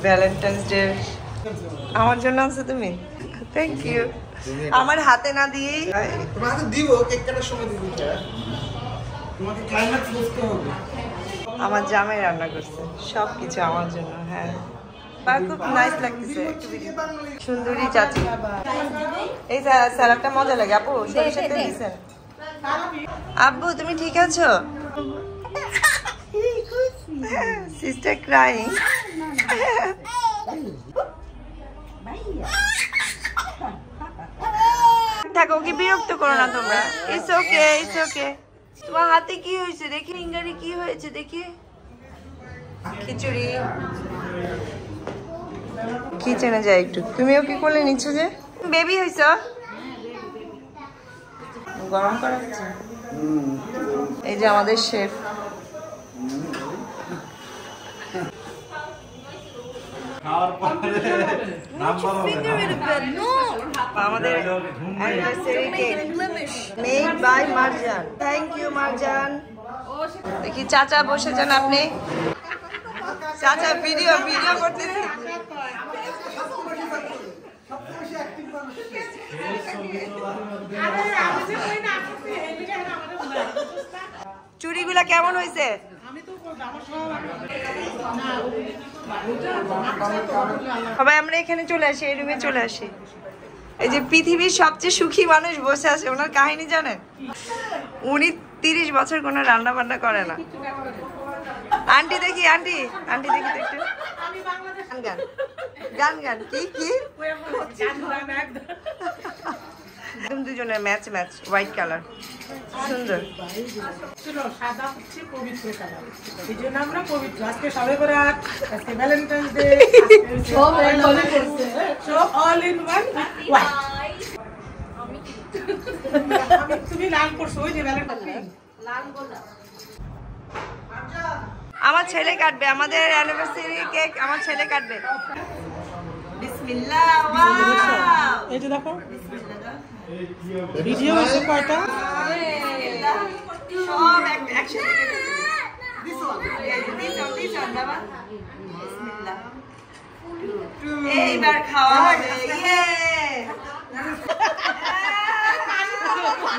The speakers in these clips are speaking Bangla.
ভ্যালেন্টাইন্স ডে আমার জন্য আছে তুমি? Thank you. আমার হাতে না দিয়ে তোমার হাতে দিব, কেক কাটার সময় দিব। তোমাকে ক্লাইম্যাক্স বুঝতে হবে। আমার জামাই রান্না করছে সবকিছু আমার জন্য। হ্যাঁ, খুব নাইস লাগতেছে। সুন্দরী চাচি, এই স্যালাডটা মজা লাগে। আপু সরিষার তেল দিছেন? আব্বু তুমি ঠিক আছো? Sister crying. থাকো, কি বিরক্ত করো না তোমরা। It's okay, it's okay. তোমার হাতে কি হয়েছে দেখি, ফিঙ্গারে কি হয়েছে দেখি। খিচুড়ি কিচেনে যাই একটু। তুমিও কি করলে নিচ্ছ যে? বেবি হয়েছ? গরম করা হচ্ছে। এই যে আমাদের শেফ। আমাদের anniversary cake made by Marjan. Thank you Marjan. দেখি চাচা বসে যান আপনি। চাচা ভিডিও করতেছি। চুড়িগুলা কেমন হয়েছে? সবাই আমরা এখানে চলে আসি, এই রুমে চলে আসি। এই যে পৃথিবীর সবচেয়ে সুখী মানুষ বসে আছে, ওনার কাহিনী জানেন? উনি 30 বছর কোনো রান্না বান্না করে না। আন্টি দেখি, আন্টি দেখি তো একটু। গান কি একদম দুজনের ম্যাচ হোয়াইট কালার, সুন্দর। সাদা হচ্ছে পবিত্র কালার, এই জন্য আমরা পবিত্র। আজকে সবে বরাত, আজকে ভ্যালেন্টাইন্স ডে, সব অল ইন ওয়ান হোয়াইট। তুমি লাল করছো, ওই যে ভ্যালেন্টাইন লাল গোলাপ। আমার ছেলে কাটবে, আমাদের অ্যানিভার্সারি কেক আমার ছেলে কাটবে। বিসমিল্লাহ। ওয়াও, এই যে দেখো ভিডিও হয়েছে কয়টা, সব একসাথে। দিস ওয়ান বাবা। বিসমিল্লাহ। এইবার খাওয়া হবে। ইয়ে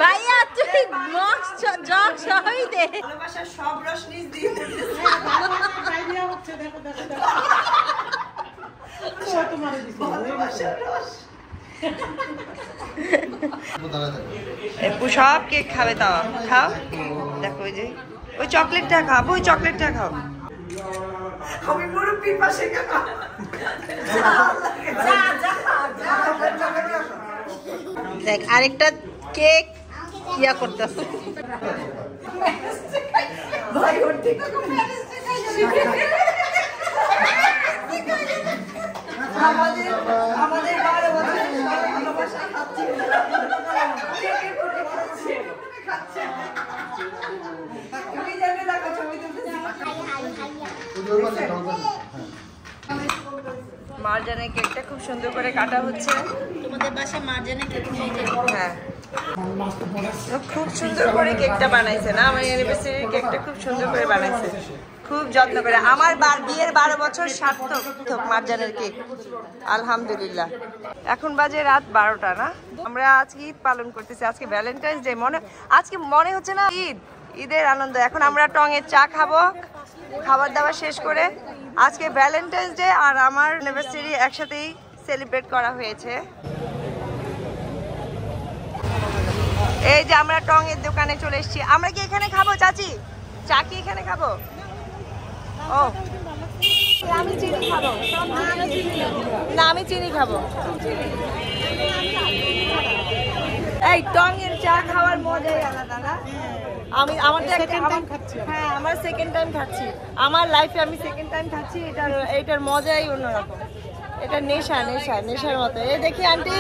ভাইয়া তুই মক্স জগ সবই দে। ভালোবাসার সব রস নিজ দিয়ে আইডিয়া হচ্ছে। দেখো তোমার ভালোবাসার রস। সব কেক খাবে, তাও খাও। দেখো ওই চকলেটটা খাও, ওই চকলেটটা খাও। আমি মুরব্বির পাশে কেন? দেখ আরেকটা কেক ইয়া করতেছে। আমাদের 12 বছর ভালোবাসা খাচ্ছি। তুমি যাবে দেখো ছবি তুলতেছি। মারজানের কেকটা খুব সুন্দর করে কাটা হচ্ছে। তোমাদের বাসায় মার্জানের কেক নিয়ে যাবো। হ্যাঁ, খুব সুন্দর করে কেকটা বানাইছে না? আমার অ্যানিভার্সারি কেকটা খুব সুন্দর করে বানাইছে, খুব যত্ন করে। আমার বিয়ের 12 বছর সার্থক মারজানের কেক, আলহামদুলিল্লাহ। এখন বাজে রাত 12টা না? আমরা আজকে ঈদ পালন করতেছি। আজকে ভ্যালেন্টাইন্স ডে। আজকে মনে হচ্ছে না ঈদের আনন্দ। এখন আমরা টঙের চা খাবো, খাবার দাবার শেষ করে। আজকে ভ্যালেন্টাইন্স ডে আর আমার অ্যানিভার্সারি একসাথেই সেলিব্রেট করা হয়েছে। এই যে আমরা টঙের দোকানে চলে এসেছি। আমরা কি এখানে খাবো চাচি? চা কি এখানে খাবো? ও আমি চিনি খাবো না, আমি চিনি খাবো। এই টঙের চা খাওয়ার মজাই আলাদা না? আমার সেকেন্ড টাইম খাচ্ছি আমার লাইফে। আমি সেকেন্ড টাইম খাচ্ছি। এটার মজাই অন্যরকম। এটা নেশার মতো। এই দেখি আন্টি,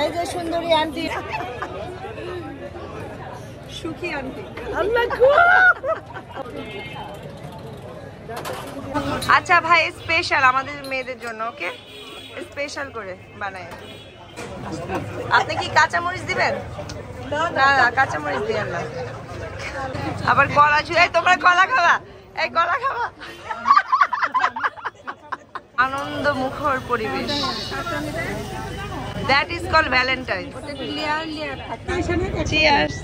এই যে সুন্দরী আন্টি, সুখী আন্টি। আল্লাহ। আচ্ছা ভাই, স্পেশাল আমাদের মেয়েদের জন্য, ওকে? স্পেশাল করে বানায়। আপনি কি কাঁচামরিচ দিবেন? না কাঁচামরিচ দিবেন না। আবার কলা ছুঁয়ে, তোমরা কলা খাবা? এই কলা খাবা? আনন্দ মুখর পরিবেশ। That is call Valentine. Cheers.